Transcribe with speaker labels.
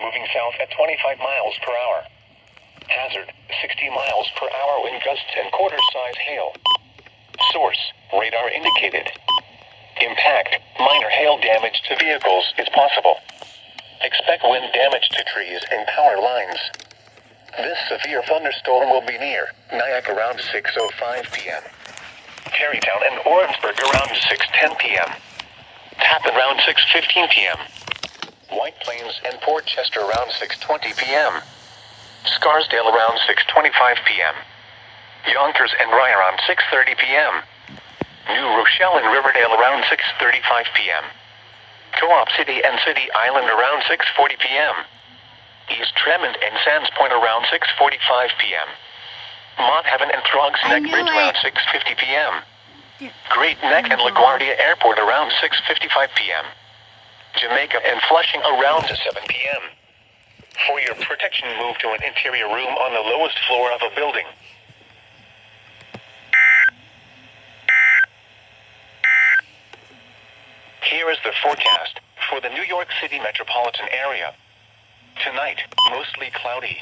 Speaker 1: Moving south at 25 miles per hour. Hazard, 60 miles per hour wind gusts and quarter-size hail. Source, radar indicated. Impact, minor hail damage to vehicles is possible. Expect wind damage to trees and power lines. This severe thunderstorm will be near Nyack around 6:05 p.m. Terrytown and Orangeburg around 6:10 p.m. Tappan around 6:15 p.m. White Plains and Port Chester around 6:20 p.m. Scarsdale around 6:25 p.m. Yonkers and Rye around 6:30 p.m. New Rochelle and Riverdale around 6:35 p.m. Co-op City and City Island around 6:40 p.m. East Tremont and Sands Point around 6:45 p.m. Mont Heaven and Throgs Neck Bridge around 6:50 p.m. Great Neck and LaGuardia Airport around 6:55 p.m. Jamaica and Flushing around 7 p.m. For your protection, move to an interior room on the lowest floor of a building. Here is the forecast for the New York City metropolitan area. Tonight, mostly cloudy.